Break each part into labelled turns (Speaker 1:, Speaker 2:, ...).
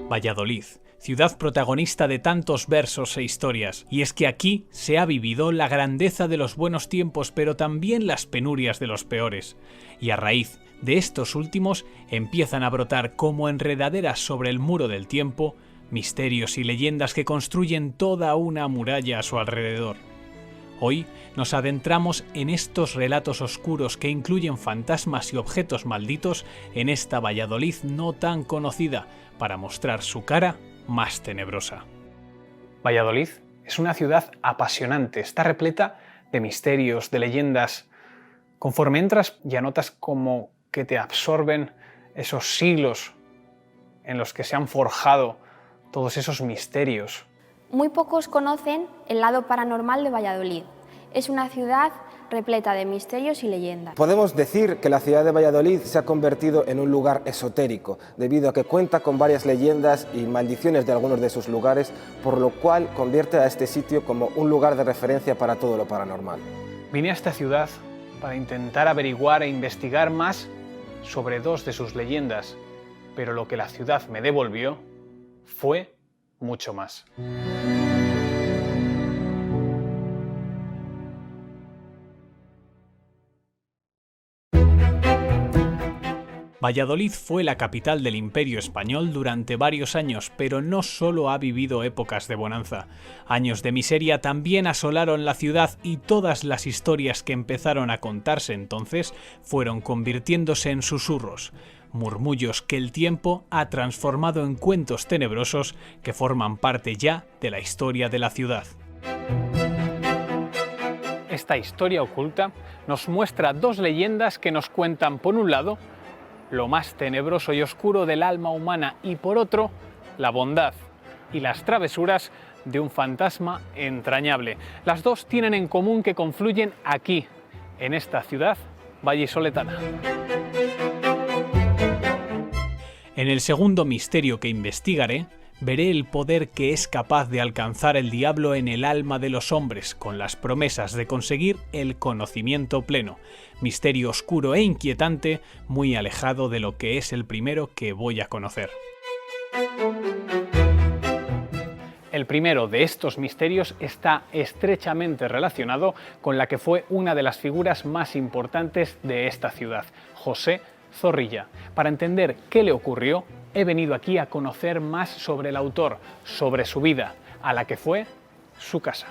Speaker 1: Valladolid, ciudad protagonista de tantos versos e historias, y es que aquí se ha vivido la grandeza de los buenos tiempos, pero también las penurias de los peores, y a raíz de estos últimos empiezan a brotar como enredaderas sobre el muro del tiempo, misterios y leyendas que construyen toda una muralla a su alrededor. Hoy nos adentramos en estos relatos oscuros que incluyen fantasmas y objetos malditos en esta Valladolid no tan conocida, para mostrar su cara más tenebrosa. Valladolid es una ciudad apasionante, está repleta de misterios, de leyendas. Conforme entras ya notas como que te absorben esos siglos en los que se han forjado todos esos misterios.
Speaker 2: Muy pocos conocen el lado paranormal de Valladolid. Es una ciudad repleta de misterios y leyendas.
Speaker 3: Podemos decir que la ciudad de Valladolid se ha convertido en un lugar esotérico, debido a que cuenta con varias leyendas y maldiciones de algunos de sus lugares, por lo cual convierte a este sitio como un lugar de referencia para todo lo paranormal.
Speaker 1: Vine a esta ciudad para intentar averiguar e investigar más sobre dos de sus leyendas, pero lo que la ciudad me devolvió fue mucho más. Valladolid fue la capital del Imperio Español durante varios años, pero no solo ha vivido épocas de bonanza. Años de miseria también asolaron la ciudad y todas las historias que empezaron a contarse entonces fueron convirtiéndose en susurros, murmullos que el tiempo ha transformado en cuentos tenebrosos que forman parte ya de la historia de la ciudad. Esta historia oculta nos muestra dos leyendas que nos cuentan, por un lado, lo más tenebroso y oscuro del alma humana y por otro, la bondad y las travesuras de un fantasma entrañable. Las dos tienen en común que confluyen aquí, en esta ciudad vallisoletana. En el segundo misterio que investigaré, veré el poder que es capaz de alcanzar el diablo en el alma de los hombres con las promesas de conseguir el conocimiento pleno. Misterio oscuro e inquietante, muy alejado de lo que es el primero que voy a conocer. El primero de estos misterios está estrechamente relacionado con la que fue una de las figuras más importantes de esta ciudad, José Zorrilla. Para entender qué le ocurrió, he venido aquí a conocer más sobre el autor, sobre su vida, a la que fue su casa.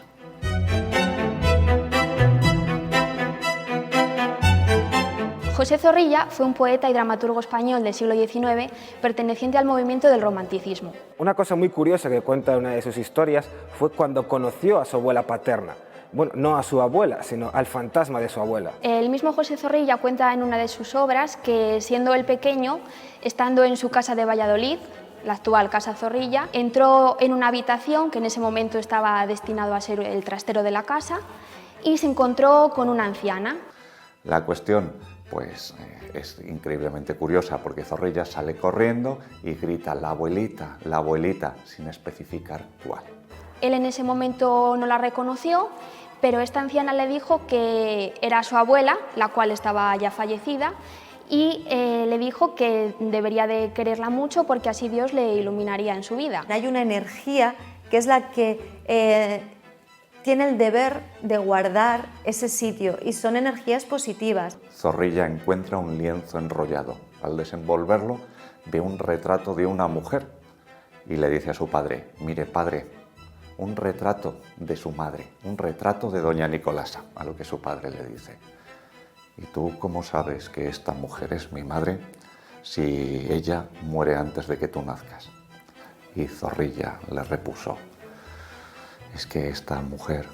Speaker 2: José Zorrilla fue un poeta y dramaturgo español del siglo XIX perteneciente al movimiento del romanticismo.
Speaker 3: Una cosa muy curiosa que cuenta una de sus historias fue cuando conoció a su abuela paterna. Bueno, no a su abuela, sino al fantasma de su abuela.
Speaker 2: El mismo José Zorrilla cuenta en una de sus obras que, siendo él pequeño, estando en su casa de Valladolid, la actual Casa Zorrilla, entró en una habitación que en ese momento estaba destinado a ser el trastero de la casa y se encontró con una anciana.
Speaker 4: La cuestión, pues, es increíblemente curiosa porque Zorrilla sale corriendo y grita la abuelita, sin especificar cuál.
Speaker 2: Él en ese momento no la reconoció, pero esta anciana le dijo que era su abuela, la cual estaba ya fallecida, y le dijo que debería de quererla mucho porque así Dios le iluminaría en su vida.
Speaker 5: Hay una energía que es la que tiene el deber de guardar ese sitio y son energías positivas.
Speaker 4: Zorrilla encuentra un lienzo enrollado. Al desenvolverlo ve un retrato de una mujer y le dice a su padre: mire padre, un retrato de su madre, un retrato de doña Nicolasa, a lo que su padre le dice: ¿y tú cómo sabes que esta mujer es mi madre si ella muere antes de que tú nazcas? Y Zorrilla le repuso: es que esta mujer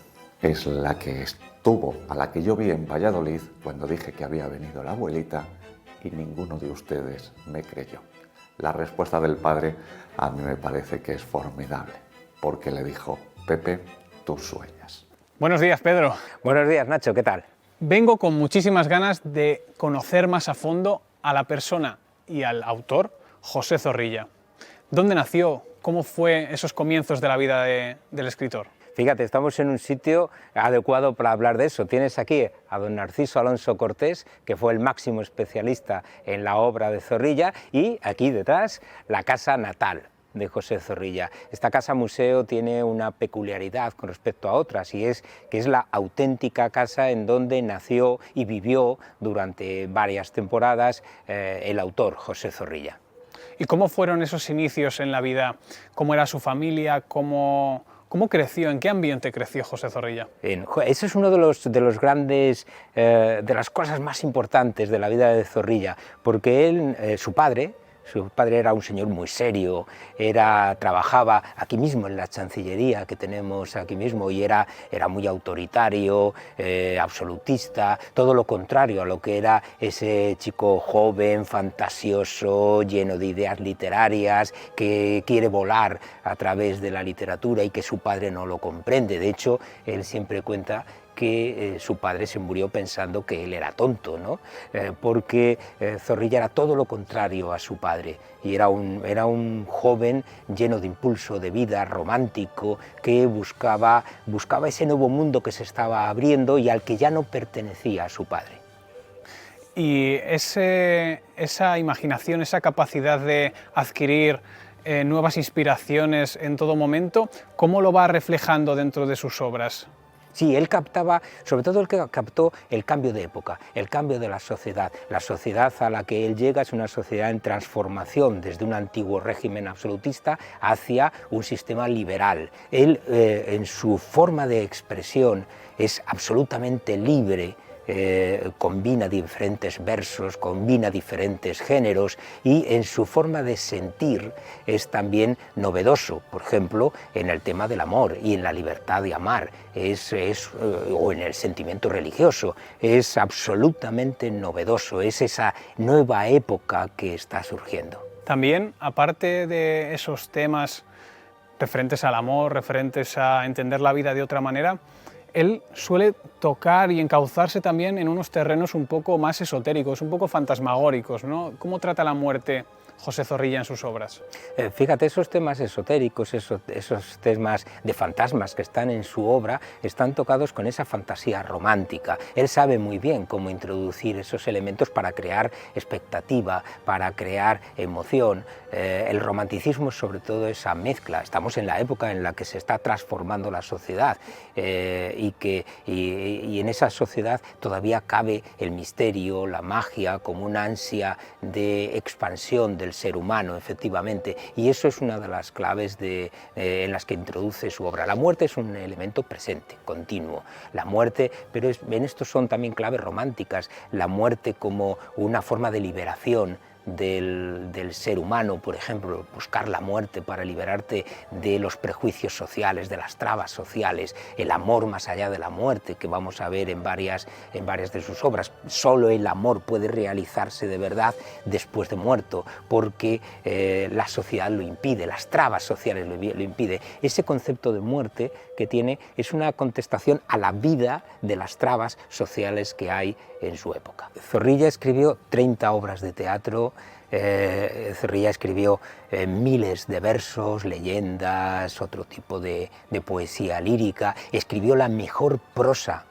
Speaker 4: es la que estuvo, a la que yo vi en Valladolid cuando dije que había venido la abuelita y ninguno de ustedes me creyó. La respuesta del padre a mí me parece que es formidable, porque le dijo: Pepe, tú sueñas.
Speaker 1: Buenos días, Pedro.
Speaker 6: Buenos días, Nacho, ¿qué tal?
Speaker 1: Vengo con muchísimas ganas de conocer más a fondo a la persona y al autor José Zorrilla. ¿Dónde nació? ¿Cómo fue esos comienzos de la vida del escritor?
Speaker 6: Fíjate, estamos en un sitio adecuado para hablar de eso. Tienes aquí a don Narciso Alonso Cortés, que fue el máximo especialista en la obra de Zorrilla, y aquí detrás la casa natal de José Zorrilla. Esta casa museo tiene una peculiaridad con respecto a otras, y es que es la auténtica casa en donde nació y vivió durante varias temporadas el autor José Zorrilla.
Speaker 1: ¿Y cómo fueron esos inicios en la vida? ¿Cómo era su familia? ¿Cómo creció? ¿En qué ambiente creció José Zorrilla?
Speaker 6: Eso es uno de los grandes, de las cosas más importantes de la vida de Zorrilla, porque él, su padre era un señor muy serio, trabajaba aquí mismo en la Chancillería que tenemos aquí mismo, y era muy autoritario, absolutista, todo lo contrario a lo que era ese chico joven, fantasioso, lleno de ideas literarias, que quiere volar a través de la literatura y que su padre no lo comprende. De hecho, él siempre cuenta que su padre se murió pensando que él era tonto, ¿no? Porque Zorrilla era todo lo contrario a su padre, y era un joven lleno de impulso de vida, romántico, que buscaba ese nuevo mundo que se estaba abriendo y al que ya no pertenecía a su padre.
Speaker 1: Y esa imaginación, esa capacidad de adquirir nuevas inspiraciones en todo momento, ¿cómo lo va reflejando dentro de sus obras?
Speaker 6: Sí, él captaba, sobre todo captó el cambio de época, el cambio de la sociedad. La sociedad a la que él llega es una sociedad en transformación, desde un antiguo régimen absolutista hacia un sistema liberal. Él, en su forma de expresión, es absolutamente libre. Combina diferentes versos, combina diferentes géneros, y en su forma de sentir es también novedoso, por ejemplo, en el tema del amor y en la libertad de amar, o en el sentimiento religioso. Es absolutamente novedoso, es esa nueva época que está surgiendo.
Speaker 1: También, aparte de esos temas referentes al amor, referentes a entender la vida de otra manera, él suele tocar y encauzarse también en unos terrenos un poco más esotéricos, un poco fantasmagóricos, ¿no? ¿Cómo trata la muerte José Zorrilla en sus obras?
Speaker 6: Fíjate, esos temas esotéricos, esos temas de fantasmas que están en su obra, están tocados con esa fantasía romántica. Él sabe muy bien cómo introducir esos elementos para crear expectativa, para crear emoción. El romanticismo es sobre todo esa mezcla. Estamos en la época en la que se está transformando la sociedad, y en esa sociedad todavía cabe el misterio, la magia, como una ansia de expansión del ser humano, efectivamente, y eso es una de las claves en las que introduce su obra. La muerte es un elemento presente, continuo. La muerte, pero en esto son también claves románticas, la muerte como una forma de liberación del ser humano, por ejemplo, buscar la muerte para liberarte de los prejuicios sociales, de las trabas sociales, el amor más allá de la muerte, que vamos a ver en varias de sus obras. Solo el amor puede realizarse de verdad después de muerto, porque la sociedad lo impide, las trabas sociales lo impide. Ese concepto de muerte que tiene es una contestación a la vida de las trabas sociales que hay en su época. Zorrilla escribió 30 obras de teatro. Zorrilla escribió miles de versos, leyendas, otro tipo de poesía lírica. Escribió la mejor prosa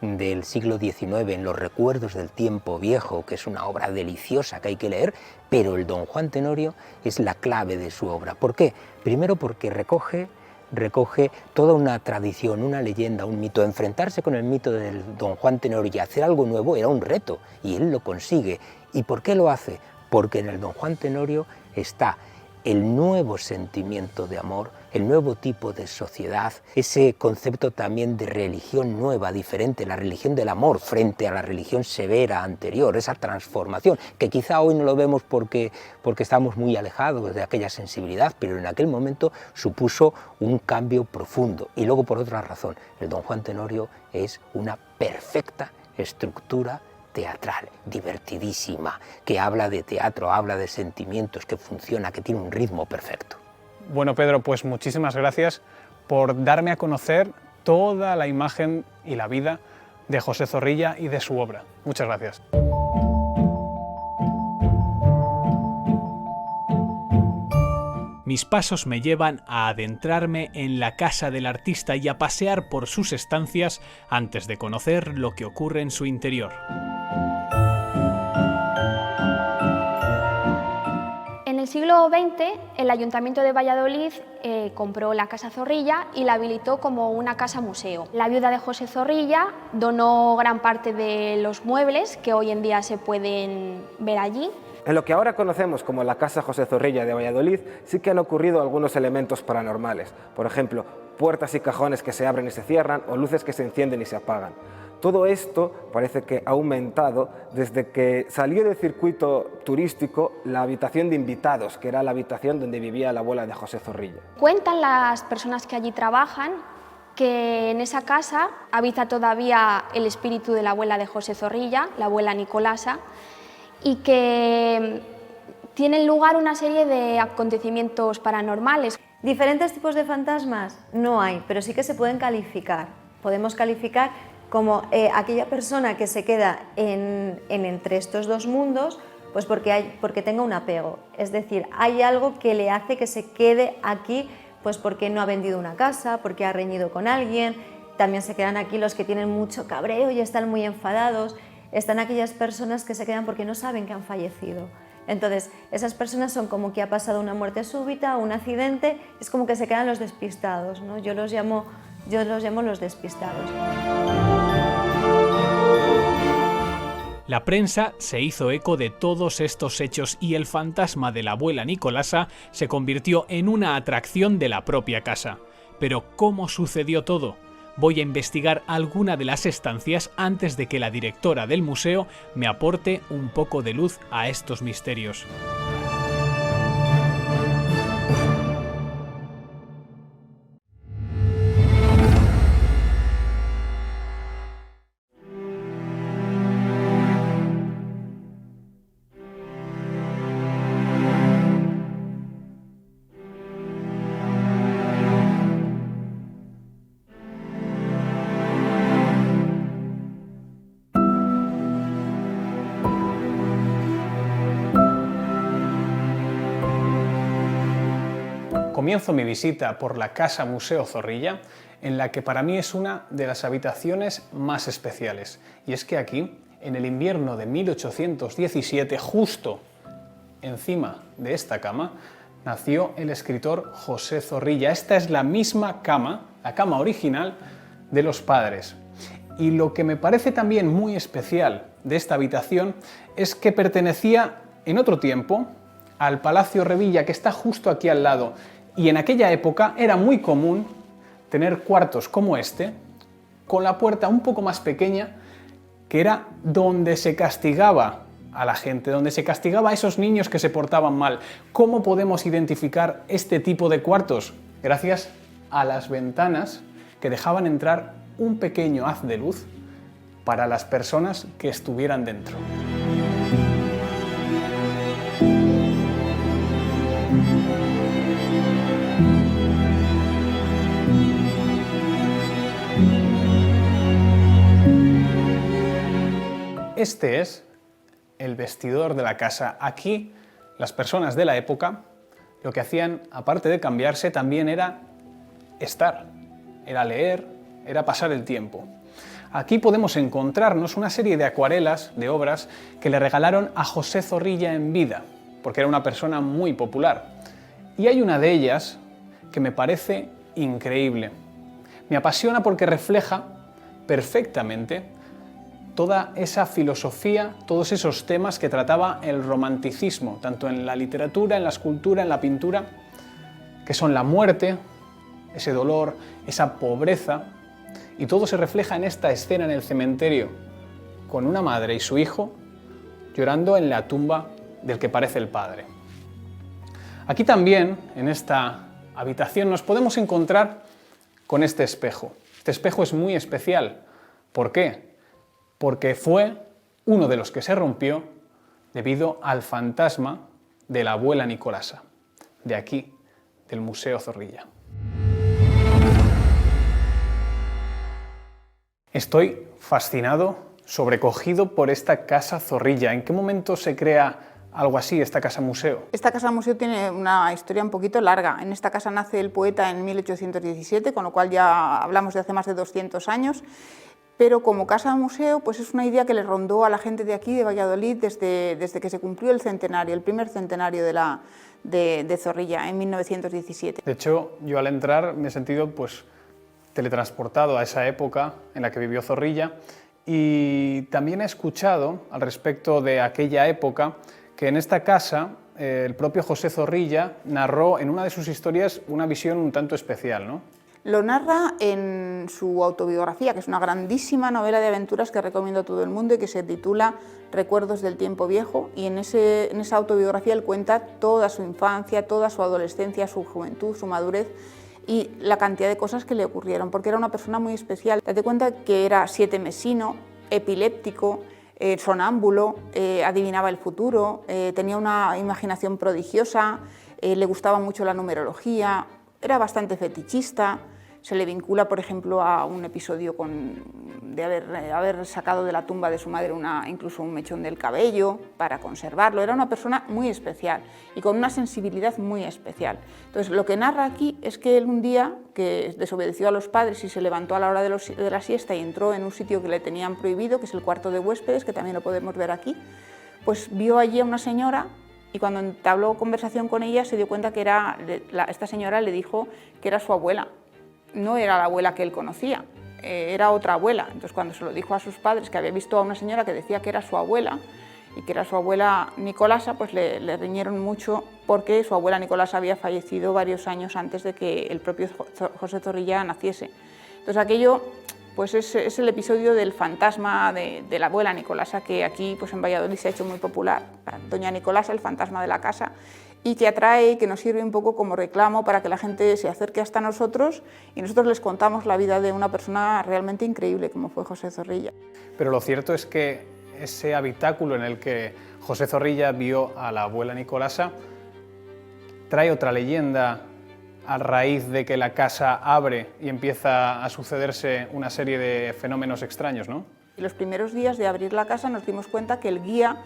Speaker 6: del siglo XIX, en Los recuerdos del tiempo viejo, que es una obra deliciosa que hay que leer, pero el Don Juan Tenorio es la clave de su obra. ¿Por qué? Primero porque recoge toda una tradición, una leyenda, un mito. Enfrentarse con el mito del Don Juan Tenorio y hacer algo nuevo era un reto, y él lo consigue. ¿Y por qué lo hace? Porque en el Don Juan Tenorio está el nuevo sentimiento de amor, el nuevo tipo de sociedad, ese concepto también de religión nueva, diferente, la religión del amor frente a la religión severa anterior, esa transformación, que quizá hoy no lo vemos porque estamos muy alejados de aquella sensibilidad, pero en aquel momento supuso un cambio profundo. Y luego, por otra razón, el Don Juan Tenorio es una perfecta estructura teatral, divertidísima, que habla de teatro, habla de sentimientos, que funciona, que tiene un ritmo perfecto.
Speaker 1: Bueno, Pedro, pues muchísimas gracias por darme a conocer toda la imagen y la vida de José Zorrilla y de su obra. Muchas gracias. Mis pasos me llevan a adentrarme en la casa del artista y a pasear por sus estancias antes de conocer lo que ocurre en su interior.
Speaker 2: En el siglo XX, el Ayuntamiento de Valladolid compró la Casa Zorrilla y la habilitó como una casa museo. La viuda de José Zorrilla donó gran parte de los muebles que hoy en día se pueden ver allí.
Speaker 3: En lo que ahora conocemos como la Casa José Zorrilla de Valladolid sí que han ocurrido algunos elementos paranormales. Por ejemplo, puertas y cajones que se abren y se cierran o luces que se encienden y se apagan. Todo esto parece que ha aumentado desde que salió del circuito turístico la habitación de invitados, que era la habitación donde vivía la abuela de José Zorrilla.
Speaker 2: Cuentan las personas que allí trabajan que en esa casa habita todavía el espíritu de la abuela de José Zorrilla, la abuela Nicolasa, y que tienen lugar una serie de acontecimientos paranormales.
Speaker 5: ¿Diferentes tipos de fantasmas? No hay, pero sí que se pueden calificar. Podemos calificar como aquella persona que se queda entre estos dos mundos, pues porque tenga un apego. Es decir, hay algo que le hace que se quede aquí, pues porque no ha vendido una casa, porque ha reñido con alguien. También se quedan aquí los que tienen mucho cabreo y están muy enfadados. Están aquellas personas que se quedan porque no saben que han fallecido. Entonces, esas personas son como que ha pasado una muerte súbita, un accidente, es como que se quedan los despistados, ¿no? Yo los llamo los despistados.
Speaker 1: La prensa se hizo eco de todos estos hechos y el fantasma de la abuela Nicolasa se convirtió en una atracción de la propia casa. Pero ¿cómo sucedió todo? Voy a investigar alguna de las estancias antes de que la directora del museo me aporte un poco de luz a estos misterios. Comienzo mi visita por la Casa Museo Zorrilla, en la que para mí es una de las habitaciones más especiales. Y es que aquí, en el invierno de 1817, justo encima de esta cama, nació el escritor José Zorrilla. Esta es la misma cama, la cama original de los padres. Y lo que me parece también muy especial de esta habitación es que pertenecía en otro tiempo al Palacio Revilla, que está justo aquí al lado. Y en aquella época era muy común tener cuartos como este, con la puerta un poco más pequeña, que era donde se castigaba a la gente, donde se castigaba a esos niños que se portaban mal. ¿Cómo podemos identificar este tipo de cuartos? Gracias a las ventanas que dejaban entrar un pequeño haz de luz para las personas que estuvieran dentro. Este es el vestidor de la casa. Aquí las personas de la época lo que hacían, aparte de cambiarse, también era estar, era leer, era pasar el tiempo. Aquí podemos encontrarnos una serie de acuarelas, de obras, que le regalaron a José Zorrilla en vida, porque era una persona muy popular. Y hay una de ellas que me parece increíble. Me apasiona porque refleja perfectamente toda esa filosofía, todos esos temas que trataba el romanticismo, tanto en la literatura, en la escultura, en la pintura, que son la muerte, ese dolor, esa pobreza, y todo se refleja en esta escena en el cementerio, con una madre y su hijo llorando en la tumba del que parece el padre. Aquí también, en esta habitación, nos podemos encontrar con este espejo. Este espejo es muy especial. ¿Por qué? Porque fue uno de los que se rompió debido al fantasma de la abuela Nicolasa, de aquí, del Museo Zorrilla. Estoy fascinado, sobrecogido por esta casa Zorrilla. ¿En qué momento se crea algo así, esta casa museo?
Speaker 7: Esta casa museo tiene una historia un poquito larga. En esta casa nace el poeta en 1817, con lo cual ya hablamos de hace más de 200 años. Pero como casa museo, pues es una idea que le rondó a la gente de aquí, de Valladolid, desde que se cumplió el centenario, el primer centenario de Zorrilla, en 1917.
Speaker 1: De hecho, yo al entrar me he sentido pues teletransportado a esa época en la que vivió Zorrilla, y también he escuchado al respecto de aquella época que en esta casa el propio José Zorrilla narró en una de sus historias una visión un tanto especial, ¿no?
Speaker 7: Lo narra en su autobiografía, que es una grandísima novela de aventuras que recomiendo a todo el mundo y que se titula Recuerdos del tiempo viejo, y en esa autobiografía él cuenta toda su infancia, toda su adolescencia, su juventud, su madurez y la cantidad de cosas que le ocurrieron, porque era una persona muy especial. Date cuenta que era sietemesino, epiléptico, sonámbulo, adivinaba el futuro, tenía una imaginación prodigiosa, le gustaba mucho la numerología, era bastante fetichista. Se le vincula, por ejemplo, a un episodio de haber sacado de la tumba de su madre incluso un mechón del cabello para conservarlo. Era una persona muy especial y con una sensibilidad muy especial. Entonces, lo que narra aquí es que él un día, que desobedeció a los padres y se levantó a la hora de la siesta y entró en un sitio que le tenían prohibido, que es el cuarto de huéspedes, que también lo podemos ver aquí, pues vio allí a una señora, y cuando entabló conversación con ella se dio cuenta que esta señora le dijo que era su abuela. No era la abuela que él conocía, era otra abuela. Entonces, cuando se lo dijo a sus padres, que había visto a una señora que decía que era su abuela y que era su abuela Nicolasa, pues le riñeron mucho, porque su abuela Nicolasa había fallecido varios años antes de que el propio José Zorrilla naciese. Entonces, aquello pues es el episodio del fantasma de la abuela Nicolasa, que aquí pues en Valladolid se ha hecho muy popular. Doña Nicolasa, el fantasma de la casa, y que atrae y que nos sirve un poco como reclamo para que la gente se acerque hasta nosotros y nosotros les contamos la vida de una persona realmente increíble como fue José Zorrilla.
Speaker 1: Pero lo cierto es que ese habitáculo en el que José Zorrilla vio a la abuela Nicolasa trae otra leyenda a raíz de que la casa abre y empieza a sucederse una serie de fenómenos extraños, ¿no?
Speaker 7: Y los primeros días de abrir la casa nos dimos cuenta que el guía,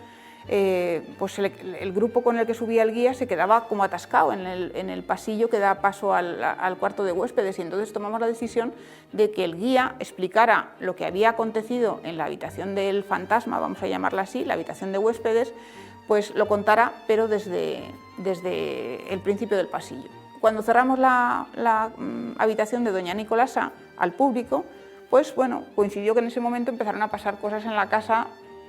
Speaker 7: pues el grupo con el que subía el guía se quedaba como atascado en el pasillo que da paso al cuarto de huéspedes, y entonces tomamos la decisión de que el guía explicara lo que había acontecido en la habitación del fantasma, vamos a llamarla así, la habitación de huéspedes, pues lo contara, pero desde el principio del pasillo. Cuando cerramos la habitación de doña Nicolasa al público, pues bueno, coincidió que en ese momento empezaron a pasar cosas en la casa.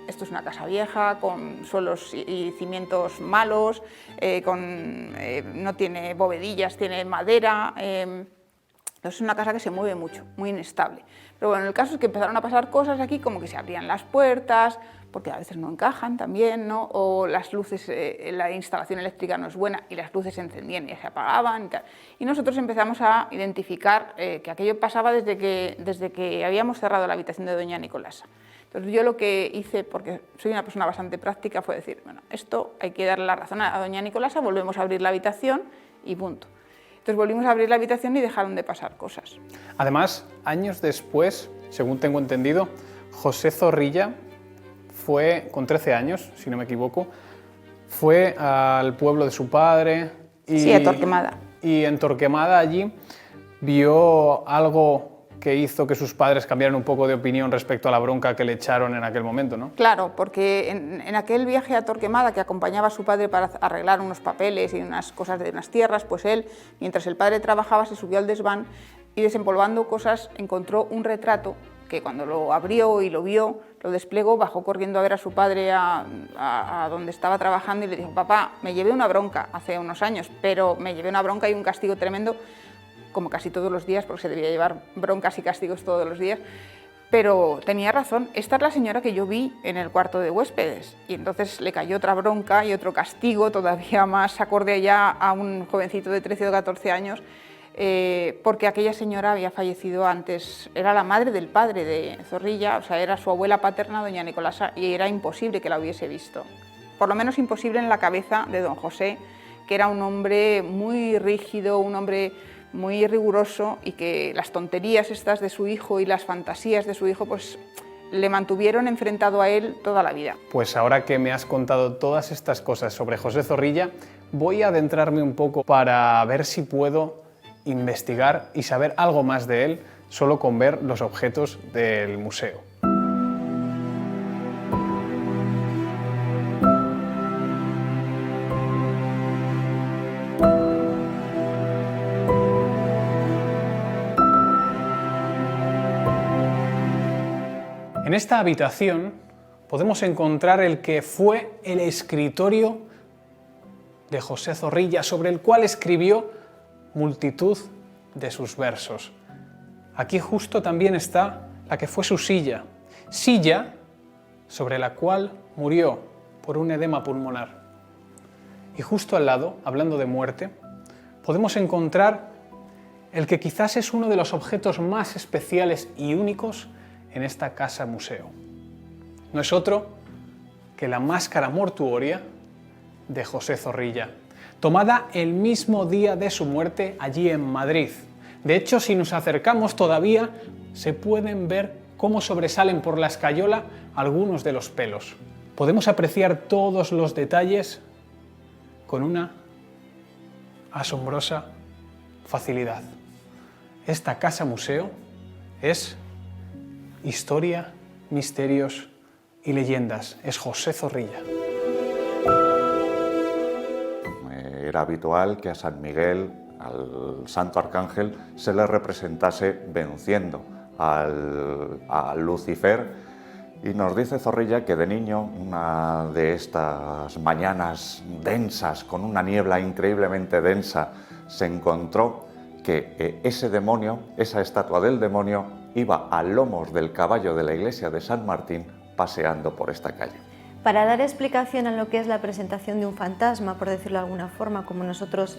Speaker 7: Esto es una casa vieja, con suelos y cimientos malos, no tiene bovedillas, tiene madera. Es una casa que se mueve mucho, muy inestable. Pero bueno, el caso es que empezaron a pasar cosas aquí, como que se abrían las puertas, porque a veces no encajan también, ¿no? O las luces, la instalación eléctrica no es buena y las luces se encendían y se apagaban y tal. Y nosotros empezamos a identificar que aquello pasaba desde que habíamos cerrado la habitación de doña Nicolasa. Entonces yo lo que hice, porque soy una persona bastante práctica, fue decir, bueno, esto hay que darle la razón a doña Nicolasa, volvemos a abrir la habitación y punto. Entonces volvimos a abrir la habitación y dejaron de pasar cosas.
Speaker 1: Además, años después, según tengo entendido, José Zorrilla fue, con 13 años, si no me equivoco, fue al pueblo de su padre y,
Speaker 7: sí, a Torquemada.
Speaker 1: Y en Torquemada allí vio algo que hizo que sus padres cambiaran un poco de opinión respecto a la bronca que le echaron en aquel momento, ¿no?
Speaker 7: Claro, porque en aquel viaje a Torquemada, que acompañaba a su padre para arreglar unos papeles y unas cosas de unas tierras, pues él, mientras el padre trabajaba, se subió al desván y desempolvando cosas encontró un retrato que cuando lo abrió y lo vio, lo desplegó, bajó corriendo a ver a su padre a donde estaba trabajando y le dijo: papá, me llevé una bronca hace unos años, pero me llevé una bronca y un castigo tremendo, como casi todos los días, porque se debía llevar broncas y castigos todos los días. Pero tenía razón, esta es la señora que yo vi en el cuarto de huéspedes. Y entonces le cayó otra bronca y otro castigo todavía más acorde ya a un jovencito de 13 o 14 años, porque aquella señora había fallecido antes, era la madre del padre de Zorrilla, o sea, era su abuela paterna, doña Nicolasa, y era imposible que la hubiese visto. Por lo menos imposible en la cabeza de don José, que era un hombre muy rígido, un hombre muy riguroso, y que las tonterías estas de su hijo y las fantasías de su hijo pues le mantuvieron enfrentado a él toda la vida.
Speaker 1: Pues ahora que me has contado todas estas cosas sobre José Zorrilla, voy a adentrarme un poco para ver si puedo investigar y saber algo más de él solo con ver los objetos del museo. En esta habitación podemos encontrar el que fue el escritorio de José Zorrilla, sobre el cual escribió multitud de sus versos. Aquí justo también está la que fue su silla sobre la cual murió por un edema pulmonar. Y justo al lado, hablando de muerte, podemos encontrar el que quizás es uno de los objetos más especiales y únicos en esta casa museo. No es otro que la máscara mortuoria de José Zorrilla, tomada el mismo día de su muerte allí en Madrid. De hecho, si nos acercamos todavía se pueden ver cómo sobresalen por la escayola algunos de los pelos. Podemos apreciar todos los detalles con una asombrosa facilidad. Esta casa museo es historia, misterios y leyendas. Es José Zorrilla.
Speaker 4: Era habitual que a San Miguel, al Santo Arcángel, se le representase venciendo a Lucifer, y nos dice Zorrilla que de niño, una de estas mañanas densas, con una niebla increíblemente densa, se encontró que ese demonio, esa estatua del demonio, iba a lomos del caballo de la iglesia de San Martín paseando por esta calle.
Speaker 5: Para dar explicación a lo que es la presentación de un fantasma, por decirlo de alguna forma, como nosotros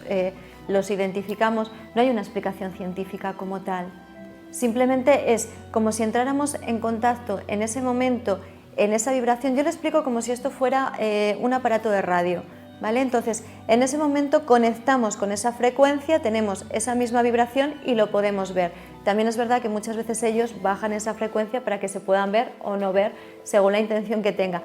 Speaker 5: los identificamos, no hay una explicación científica como tal. Simplemente es como si entráramos en contacto en ese momento, en esa vibración. Yo lo explico como si esto fuera un aparato de radio, ¿vale? Entonces, en ese momento conectamos con esa frecuencia, tenemos esa misma vibración y lo podemos ver. También es verdad que muchas veces ellos bajan esa frecuencia para que se puedan ver o no ver según la intención que tenga.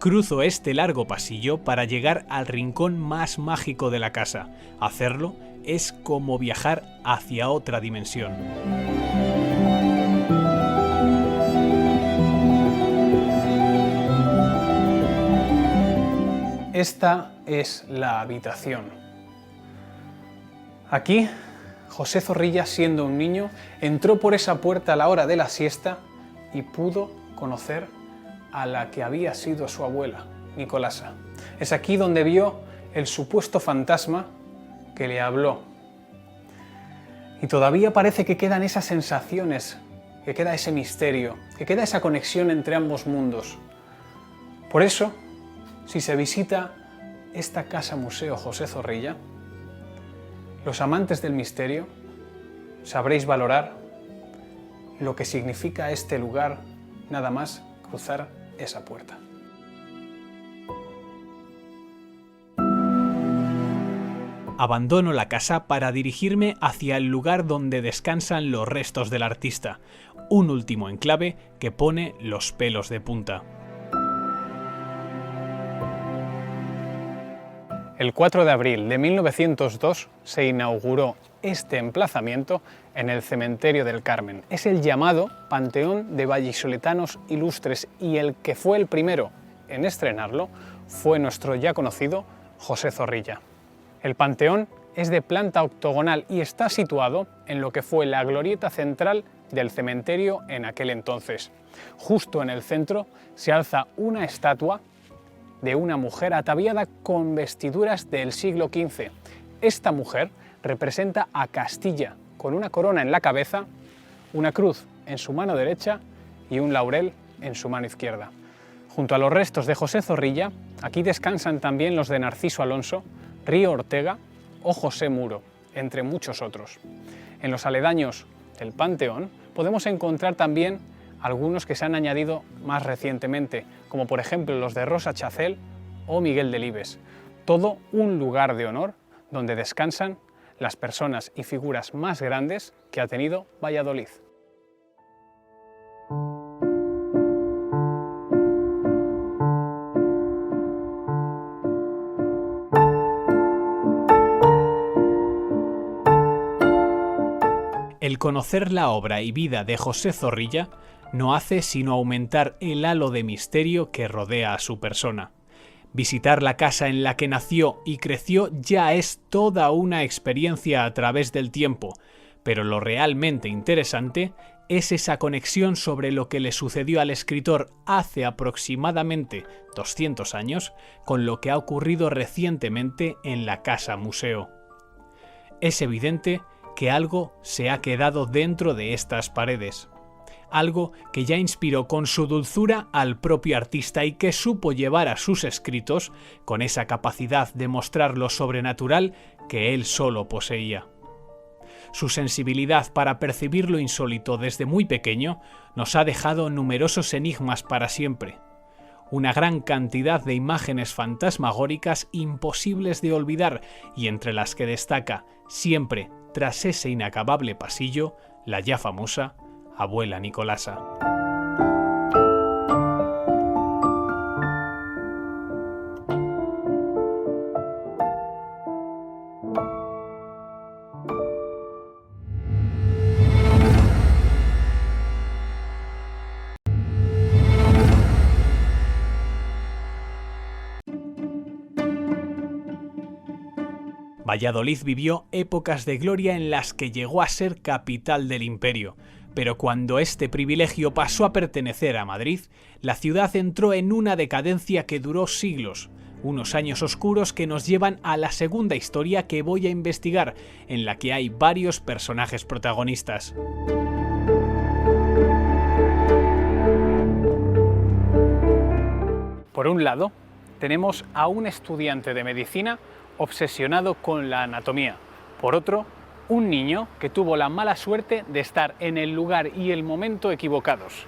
Speaker 1: Cruzo este largo pasillo para llegar al rincón más mágico de la casa. Hacerlo es como viajar hacia otra dimensión. Esta es la habitación. Aquí, José Zorrilla, siendo un niño, entró por esa puerta a la hora de la siesta y pudo conocer a la que había sido su abuela, Nicolasa. Es aquí donde vio el supuesto fantasma que le habló. Y todavía parece que quedan esas sensaciones, que queda ese misterio, que queda esa conexión entre ambos mundos. Por eso, si se visita esta casa museo José Zorrilla, los amantes del misterio sabréis valorar lo que significa este lugar nada más cruzar esa puerta. Abandono la casa para dirigirme hacia el lugar donde descansan los restos del artista, un último enclave que pone los pelos de punta. El 4 de abril de 1902 se inauguró este emplazamiento en el cementerio del Carmen. Es el llamado Panteón de Vallisoletanos Ilustres, y el que fue el primero en estrenarlo fue nuestro ya conocido José Zorrilla. El panteón es de planta octogonal y está situado en lo que fue la glorieta central del cementerio en aquel entonces. Justo en el centro se alza una estatua de una mujer ataviada con vestiduras del siglo XV. Esta mujer representa a Castilla, con una corona en la cabeza, una cruz en su mano derecha y un laurel en su mano izquierda. Junto a los restos de José Zorrilla, aquí descansan también los de Narciso Alonso, Río Ortega o José Muro, entre muchos otros. En los aledaños del Panteón podemos encontrar también algunos que se han añadido más recientemente, como por ejemplo los de Rosa Chacel o Miguel Delibes. Todo un lugar de honor donde descansan las personas y figuras más grandes que ha tenido Valladolid. El conocer la obra y vida de José Zorrilla no hace sino aumentar el halo de misterio que rodea a su persona. Visitar la casa en la que nació y creció ya es toda una experiencia a través del tiempo, pero lo realmente interesante es esa conexión sobre lo que le sucedió al escritor hace aproximadamente 200 años con lo que ha ocurrido recientemente en la Casa Museo. Es evidente que algo se ha quedado dentro de estas paredes. Algo que ya inspiró con su dulzura al propio artista y que supo llevar a sus escritos con esa capacidad de mostrar lo sobrenatural que él solo poseía. Su sensibilidad para percibir lo insólito desde muy pequeño nos ha dejado numerosos enigmas para siempre. Una gran cantidad de imágenes fantasmagóricas imposibles de olvidar y entre las que destaca, siempre tras ese inacabable pasillo, la ya famosa Abuela Nicolasa. Valladolid vivió épocas de gloria en las que llegó a ser capital del imperio, pero cuando este privilegio pasó a pertenecer a Madrid, la ciudad entró en una decadencia que duró siglos, unos años oscuros que nos llevan a la segunda historia que voy a investigar, en la que hay varios personajes protagonistas. Por un lado, tenemos a un estudiante de medicina obsesionado con la anatomía. Por otro, un niño que tuvo la mala suerte de estar en el lugar y el momento equivocados.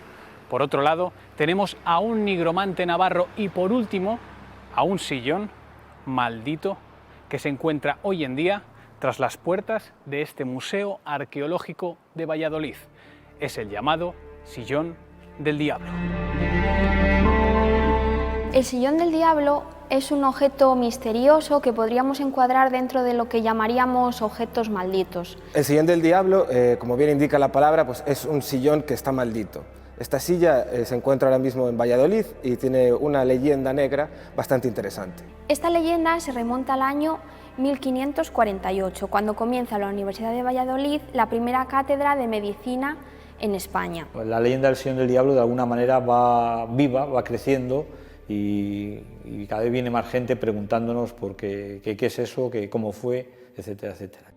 Speaker 1: Por otro lado, tenemos a un nigromante navarro y por último, a un sillón maldito que se encuentra hoy en día tras las puertas de este Museo Arqueológico de Valladolid. Es el llamado Sillón del Diablo.
Speaker 2: El Sillón del Diablo es un objeto misterioso que podríamos encuadrar dentro de lo que llamaríamos objetos malditos.
Speaker 3: El Sillón del Diablo, como bien indica la palabra, pues es un sillón que está maldito. Esta silla se encuentra ahora mismo en Valladolid y tiene una leyenda negra bastante interesante.
Speaker 2: Esta leyenda se remonta al año 1548, cuando comienza en la Universidad de Valladolid la primera cátedra de medicina en España.
Speaker 8: La leyenda del Sillón del Diablo de alguna manera va viva, va creciendo y cada vez viene más gente preguntándonos por qué es eso, cómo fue, etcétera, etcétera.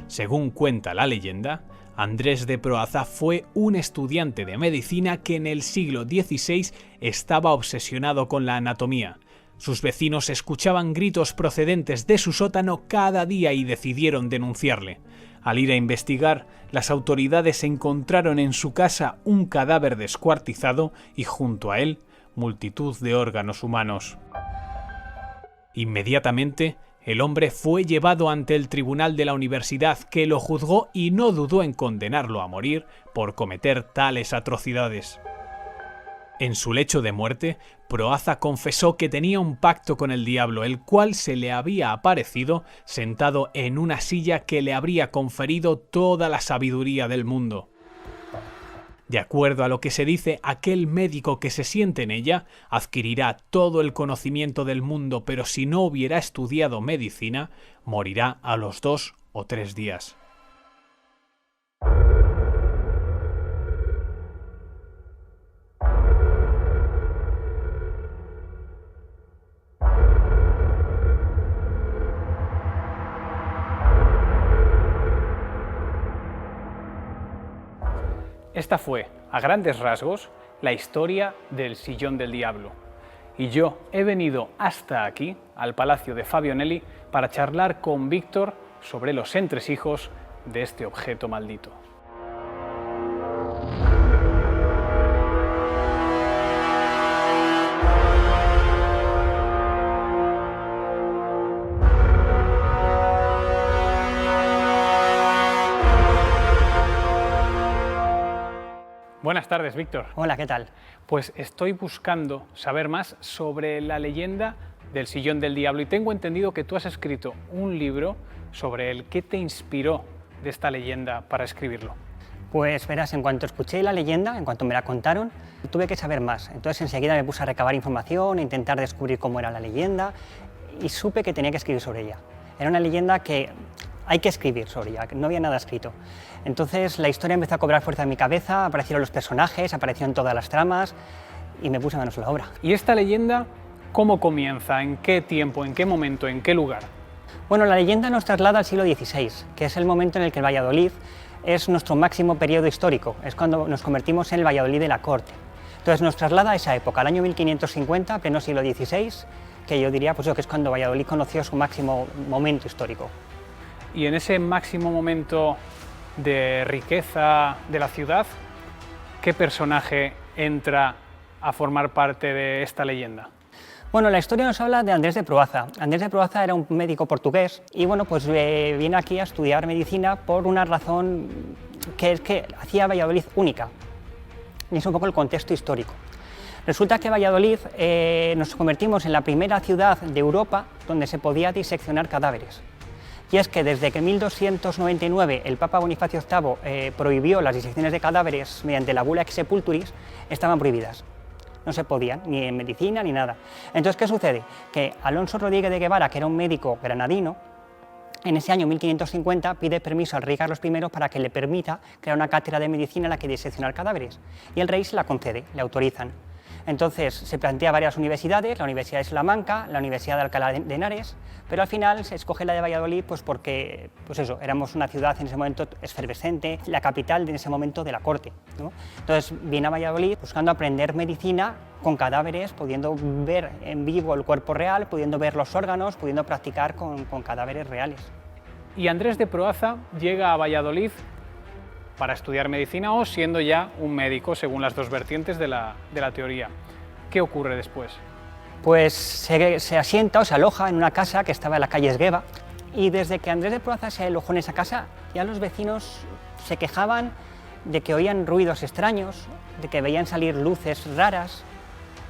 Speaker 1: Según cuenta la leyenda, Andrés de Proaza fue un estudiante de medicina que en el siglo XVI estaba obsesionado con la anatomía. Sus vecinos escuchaban gritos procedentes de su sótano cada día y decidieron denunciarle. Al ir a investigar, las autoridades encontraron en su casa un cadáver descuartizado y junto a él multitud de órganos humanos. Inmediatamente, el hombre fue llevado ante el tribunal de la universidad, que lo juzgó y no dudó en condenarlo a morir por cometer tales atrocidades. En su lecho de muerte, Proaza confesó que tenía un pacto con el diablo, el cual se le había aparecido sentado en una silla que le habría conferido toda la sabiduría del mundo. De acuerdo a lo que se dice, aquel médico que se siente en ella adquirirá todo el conocimiento del mundo, pero si no hubiera estudiado medicina, morirá a los 2 o 3 días. Esta fue, a grandes rasgos, la historia del Sillón del Diablo. Y yo he venido hasta aquí, al Palacio de Fabio Nelli, para charlar con Víctor sobre los entresijos de este objeto maldito. Buenas tardes, Víctor.
Speaker 9: Hola, ¿qué tal?
Speaker 1: Pues estoy buscando saber más sobre la leyenda del Sillón del Diablo y tengo entendido que tú has escrito un libro sobre él. ¿Qué te inspiró de esta leyenda para escribirlo?
Speaker 9: Pues verás, en cuanto escuché la leyenda, en cuanto me la contaron, tuve que saber más. Entonces enseguida me puse a recabar información, a intentar descubrir cómo era la leyenda y supe que tenía que escribir sobre ella. Era una leyenda que hay que escribir sobre ella, no había nada escrito. Entonces la historia empezó a cobrar fuerza en mi cabeza, aparecieron los personajes, aparecieron todas las tramas y me puse manos a la obra.
Speaker 1: ¿Y esta leyenda cómo comienza? ¿En qué tiempo? ¿En qué momento? ¿En qué lugar?
Speaker 9: Bueno, la leyenda nos traslada al siglo XVI, que es el momento en el que el Valladolid es nuestro máximo periodo histórico, es cuando nos convertimos en el Valladolid de la corte. Entonces nos traslada a esa época, al año 1550, pleno siglo XVI, que yo diría pues, que es cuando Valladolid conoció su máximo momento histórico.
Speaker 1: Y en ese máximo momento de riqueza de la ciudad, ¿qué personaje entra a formar parte de esta leyenda?
Speaker 9: Bueno, la historia nos habla de Andrés de Proaza. Andrés de Proaza era un médico portugués y bueno, pues viene aquí a estudiar medicina por una razón que es que hacía Valladolid única. Y es un poco el contexto histórico. Resulta que Valladolid nos convertimos en la primera ciudad de Europa donde se podía diseccionar cadáveres. Y es que desde que en 1299 el Papa Bonifacio VIII prohibió las disecciones de cadáveres mediante la bula Ex Sepulturis, estaban prohibidas. No se podían, ni en medicina ni nada. Entonces, ¿qué sucede? Que Alonso Rodríguez de Guevara, que era un médico granadino, en ese año 1550 pide permiso al rey Carlos I para que le permita crear una cátedra de medicina en la que diseccionar cadáveres. Y el rey se la concede, le autorizan. Entonces se plantea varias universidades, la Universidad de Salamanca, la Universidad de Alcalá de Henares, pero al final se escoge la de Valladolid pues porque éramos una ciudad en ese momento efervescente, la capital en ese momento de la corte, ¿no? Entonces viene a Valladolid buscando aprender medicina con cadáveres, pudiendo ver en vivo el cuerpo real, pudiendo ver los órganos, pudiendo practicar con cadáveres reales.
Speaker 1: Y Andrés de Proaza llega a Valladolid para estudiar medicina o siendo ya un médico, según las dos vertientes de la teoría. ¿Qué ocurre después?
Speaker 9: Pues se asienta o se aloja en una casa que estaba en la calle Esgueva y desde que Andrés de Proaza se alojó en esa casa ya los vecinos se quejaban de que oían ruidos extraños, de que veían salir luces raras,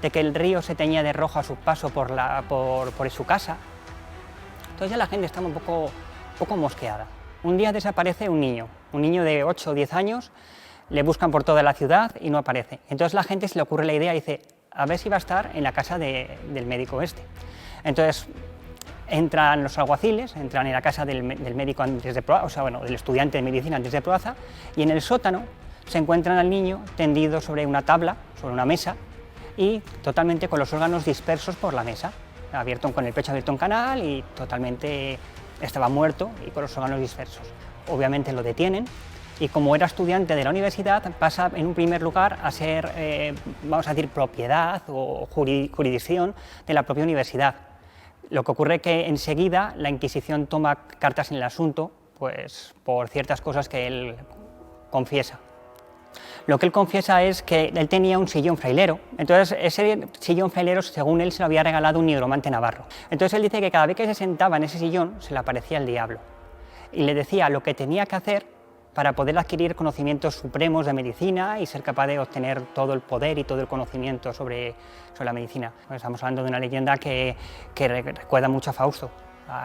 Speaker 9: de que el río se teñía de rojo a su paso por su casa. Entonces ya la gente estaba un poco mosqueada. Un día desaparece un niño de 8 o 10 años, le buscan por toda la ciudad y no aparece. Entonces la gente se le ocurre la idea y dice, a ver si va a estar en la casa del médico este. Entonces entran los alguaciles, entran en la casa del médico Andrés de Proaza, del estudiante de medicina Andrés de Proaza, y en el sótano se encuentran al niño tendido sobre una tabla, sobre una mesa, y totalmente con los órganos dispersos por la mesa, con el pecho abierto en canal y totalmente estaba muerto y con los órganos dispersos. Obviamente lo detienen y como era estudiante de la universidad pasa en un primer lugar a ser, vamos a decir, propiedad o jurisdicción de la propia universidad. Lo que ocurre es que enseguida la Inquisición toma cartas en el asunto pues, por ciertas cosas que él confiesa. Lo que él confiesa es que él tenía un sillón frailero, entonces ese sillón frailero según él se lo había regalado un nigromante navarro. Entonces él dice que cada vez que se sentaba en ese sillón se le aparecía el diablo y le decía lo que tenía que hacer para poder adquirir conocimientos supremos de medicina y ser capaz de obtener todo el poder y todo el conocimiento sobre la medicina. Estamos hablando de una leyenda que recuerda mucho a Fausto,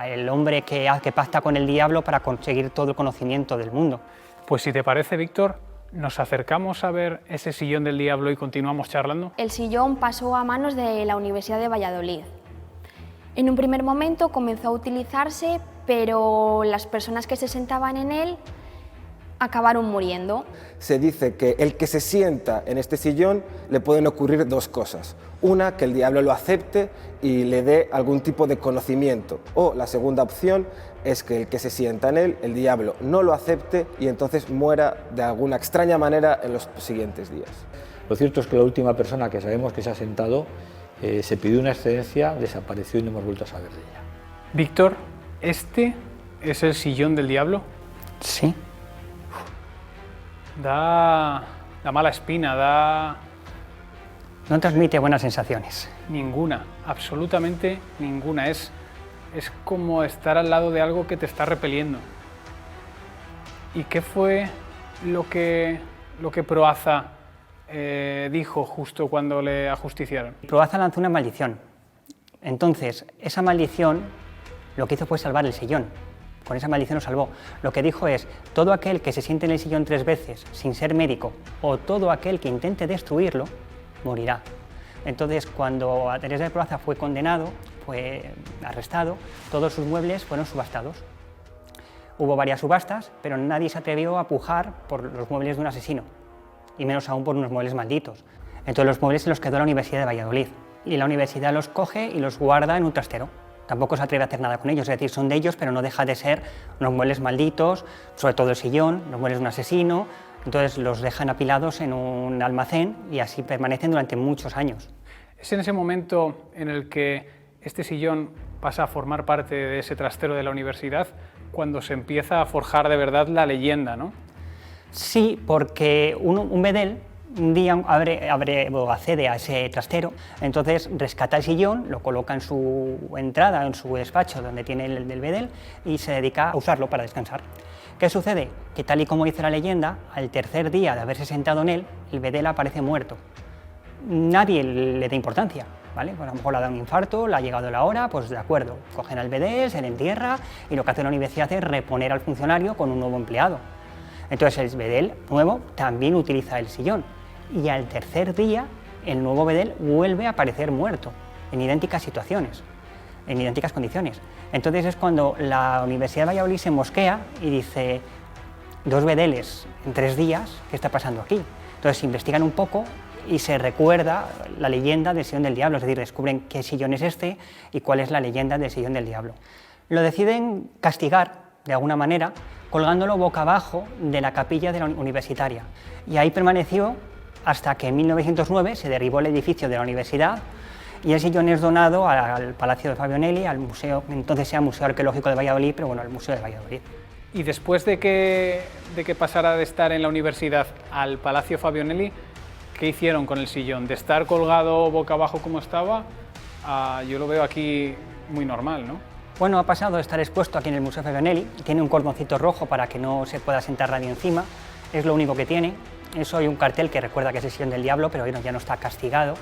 Speaker 9: el hombre que pacta con el diablo para conseguir todo el conocimiento del mundo.
Speaker 1: Pues si te parece, Víctor, ¿Nos acercamos a ver ese sillón del diablo y continuamos charlando?
Speaker 2: El sillón pasó a manos de la Universidad de Valladolid. En un primer momento comenzó a utilizarse, pero las personas que se sentaban en él acabaron muriendo.
Speaker 3: Se dice que el que se sienta en este sillón le pueden ocurrir dos cosas. Una, que el diablo lo acepte y le dé algún tipo de conocimiento. O la segunda opción es que el que se sienta en él, el diablo no lo acepte y entonces muera de alguna extraña manera en los siguientes días.
Speaker 8: Lo cierto es que la última persona que sabemos que se ha sentado se pidió una excedencia, desapareció y no hemos vuelto a saber de ella.
Speaker 1: Víctor, ¿este es el sillón del diablo?
Speaker 9: Sí.
Speaker 1: Da mala espina,
Speaker 9: No transmite buenas sensaciones.
Speaker 1: ninguna, absolutamente ninguna. Es como estar al lado de algo que te está repeliendo. ¿Y qué fue lo que Proaza dijo justo cuando le ajusticiaron?
Speaker 9: Proaza lanzó una maldición. Entonces, esa maldición lo que hizo fue salvar el sillón. Con esa maldición lo salvó. Lo que dijo es, todo aquel que se siente en el sillón 3 veces sin ser médico o todo aquel que intente destruirlo, morirá. Entonces, cuando a Teresa de Proaza fue condenado, fue arrestado, todos sus muebles fueron subastados. Hubo varias subastas, pero nadie se atrevió a pujar por los muebles de un asesino, y menos aún por unos muebles malditos. Entonces los muebles se los quedó la Universidad de Valladolid, y la universidad los coge y los guarda en un trastero. Tampoco se atreve a hacer nada con ellos, es decir, son de ellos, pero no deja de ser unos muebles malditos, sobre todo el sillón, los muebles de un asesino. Entonces los dejan apilados en un almacén y así permanecen durante muchos años.
Speaker 1: Es en ese momento en el que este sillón pasa a formar parte de ese trastero de la universidad cuando se empieza a forjar de verdad la leyenda, ¿no?
Speaker 9: Sí, porque un bedel un día accede a ese trastero, entonces rescata el sillón, lo coloca en su entrada, en su despacho donde tiene el bedel y se dedica a usarlo para descansar. ¿Qué sucede? Que tal y como dice la leyenda, al tercer día de haberse sentado en él, el bedel aparece muerto. Nadie le da importancia, ¿vale? Pues a lo mejor le ha dado un infarto, le ha llegado la hora, pues de acuerdo, cogen al bedel, se le entierra y lo que hace la universidad es reponer al funcionario con un nuevo empleado. Entonces el bedel nuevo también utiliza el sillón y al tercer día el nuevo bedel vuelve a aparecer muerto en idénticas situaciones, en idénticas condiciones. Entonces es cuando la Universidad de Valladolid se mosquea y dice, 2 bedeles en 3 días, ¿qué está pasando aquí? Entonces investigan un poco y se recuerda la leyenda del sillón del diablo, es decir, descubren qué sillón es este y cuál es la leyenda del sillón del diablo. Lo deciden castigar de alguna manera colgándolo boca abajo de la capilla de la universitaria y ahí permaneció hasta que en 1909 se derribó el edificio de la universidad y el sillón es donado al Palacio de Fabionelli, al museo, entonces sea Museo Arqueológico de Valladolid, pero bueno, al Museo de Valladolid.
Speaker 1: Y después de que pasara de estar en la universidad al Palacio Fabionelli, ¿qué hicieron con el sillón? De estar colgado boca abajo como estaba, yo lo veo aquí muy normal, ¿no?
Speaker 9: Bueno, ha pasado de estar expuesto aquí en el Museo Fabionelli, tiene un cordoncito rojo para que no se pueda sentar nadie encima, es lo único que tiene. Eso hay un cartel que recuerda que es el sillón del diablo, pero ya no está castigado.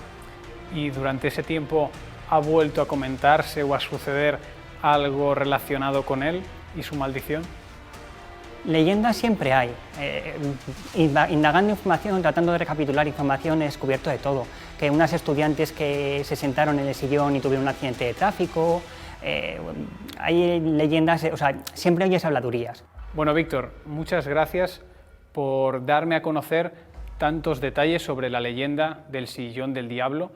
Speaker 1: ¿Y durante ese tiempo ha vuelto a comentarse o a suceder algo relacionado con él y su maldición?
Speaker 9: Leyendas siempre hay. Indagando información, tratando de recapitular información, he descubierto de todo. Que unas estudiantes que se sentaron en el sillón y tuvieron un accidente de tráfico, hay leyendas, o sea, siempre oyes habladurías.
Speaker 1: Bueno, Víctor, muchas gracias por darme a conocer tantos detalles sobre la leyenda del sillón del diablo.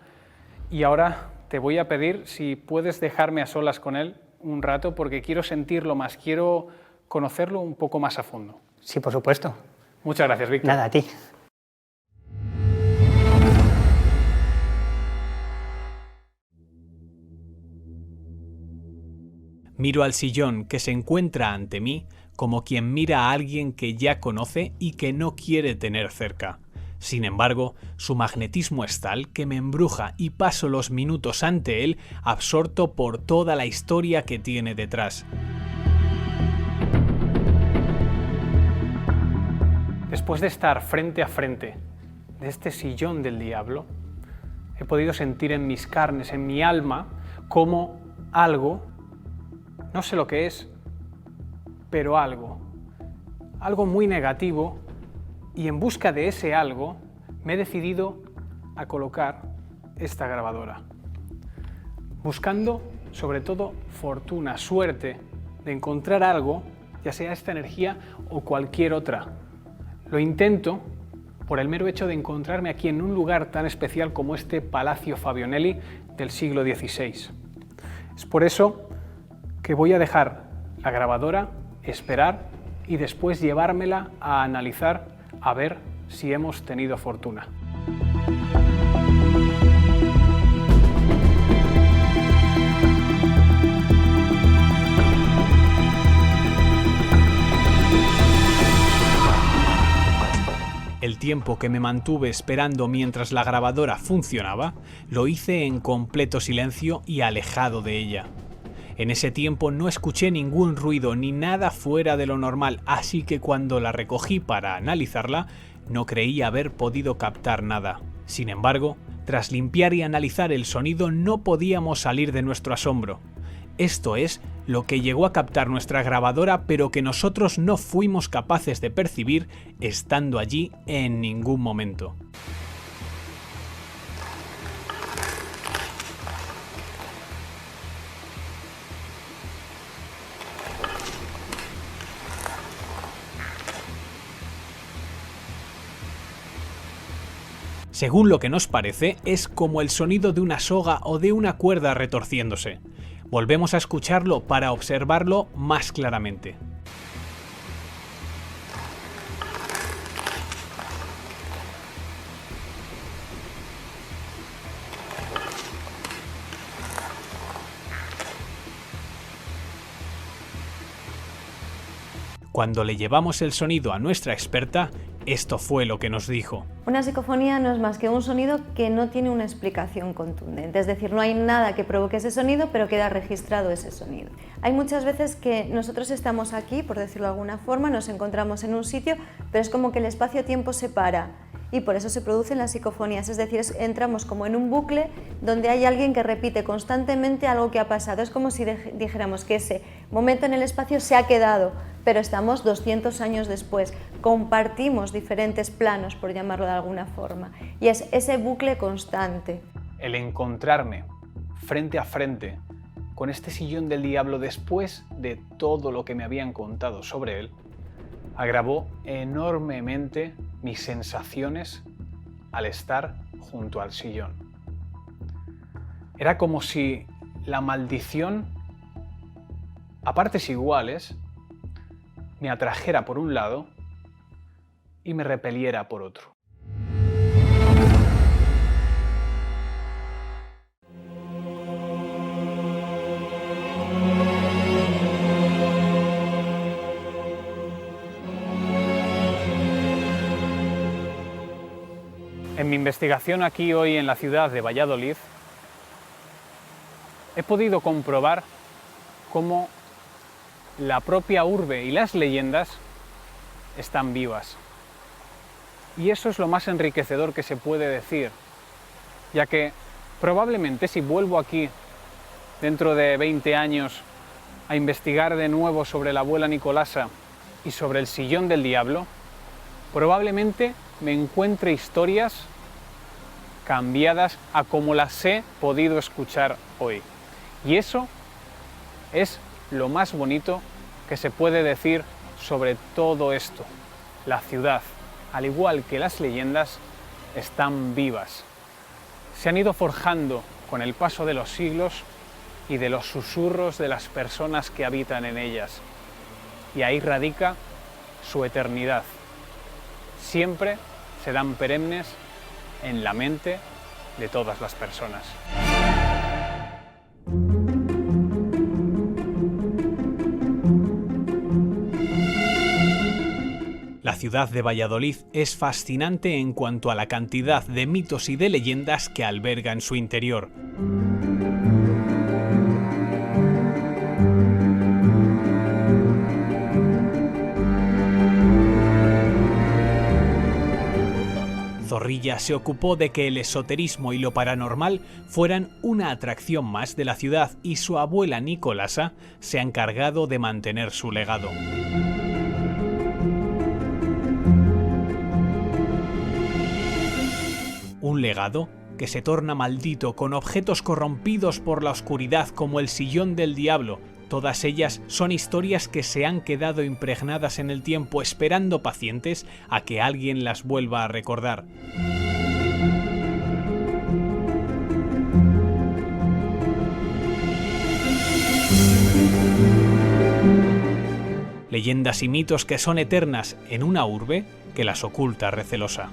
Speaker 1: Y ahora te voy a pedir si puedes dejarme a solas con él un rato, porque quiero sentirlo más, quiero conocerlo un poco más a fondo.
Speaker 9: Sí, por supuesto.
Speaker 1: Muchas gracias, Víctor.
Speaker 9: Nada, a ti.
Speaker 1: Miro al sillón que se encuentra ante mí como quien mira a alguien que ya conoce y que no quiere tener cerca. Sin embargo, su magnetismo es tal que me embruja y paso los minutos ante él absorto por toda la historia que tiene detrás. Después de estar frente a frente de este sillón del diablo, he podido sentir en mis carnes, en mi alma, como algo, no sé lo que es, pero algo muy negativo, Y en busca de ese algo me he decidido a colocar esta grabadora, buscando sobre todo fortuna, suerte de encontrar algo, ya sea esta energía o cualquier otra. Lo intento por el mero hecho de encontrarme aquí en un lugar tan especial como este Palacio Fabionelli del siglo XVI. Es por eso que voy a dejar la grabadora, esperar y después llevármela a analizar a ver si hemos tenido fortuna. El tiempo que me mantuve esperando mientras la grabadora funcionaba, lo hice en completo silencio y alejado de ella. En ese tiempo no escuché ningún ruido ni nada fuera de lo normal, así que cuando la recogí para analizarla, no creí haber podido captar nada. Sin embargo, tras limpiar y analizar el sonido no podíamos salir de nuestro asombro. Esto es lo que llegó a captar nuestra grabadora, pero que nosotros no fuimos capaces de percibir estando allí en ningún momento. Según lo que nos parece, es como el sonido de una soga o de una cuerda retorciéndose. Volvemos a escucharlo para observarlo más claramente. Cuando le llevamos el sonido a nuestra experta, esto fue lo que nos dijo.
Speaker 5: Una psicofonía no es más que un sonido que no tiene una explicación contundente, es decir, no hay nada que provoque ese sonido, pero queda registrado ese sonido. Hay muchas veces que nosotros estamos aquí, por decirlo de alguna forma, nos encontramos en un sitio, pero es como que el espacio-tiempo se para y por eso se producen las psicofonías, es decir, entramos como en un bucle donde hay alguien que repite constantemente algo que ha pasado. Es como si dijéramos que ese momento en el espacio se ha quedado, pero estamos 200 años después, compartimos diferentes planos, por llamarlo de alguna forma, y es ese bucle constante.
Speaker 1: El encontrarme frente a frente con este sillón del diablo después de todo lo que me habían contado sobre él, agravó enormemente mis sensaciones al estar junto al sillón. Era como si la maldición, a partes iguales, me atrajera por un lado y me repeliera por otro. En mi investigación aquí hoy en la ciudad de Valladolid, he podido comprobar cómo la propia urbe y las leyendas están vivas. Y eso es lo más enriquecedor que se puede decir, ya que probablemente si vuelvo aquí dentro de 20 años a investigar de nuevo sobre la abuela Nicolasa y sobre el sillón del diablo, probablemente me encuentre historias cambiadas a como las he podido escuchar hoy. Y eso es lo más bonito que se puede decir sobre todo esto. La ciudad, al igual que las leyendas, están vivas. Se han ido forjando con el paso de los siglos y de los susurros de las personas que habitan en ellas. Y ahí radica su eternidad. Siempre serán perennes en la mente de todas las personas. La ciudad de Valladolid es fascinante en cuanto a la cantidad de mitos y de leyendas que alberga en su interior. Zorrilla se ocupó de que el esoterismo y lo paranormal fueran una atracción más de la ciudad y su abuela Nicolasa se ha encargado de mantener su legado. Un legado que se torna maldito con objetos corrompidos por la oscuridad como el sillón del diablo. Todas ellas son historias que se han quedado impregnadas en el tiempo, esperando pacientes a que alguien las vuelva a recordar. Leyendas y mitos que son eternas en una urbe que las oculta recelosa.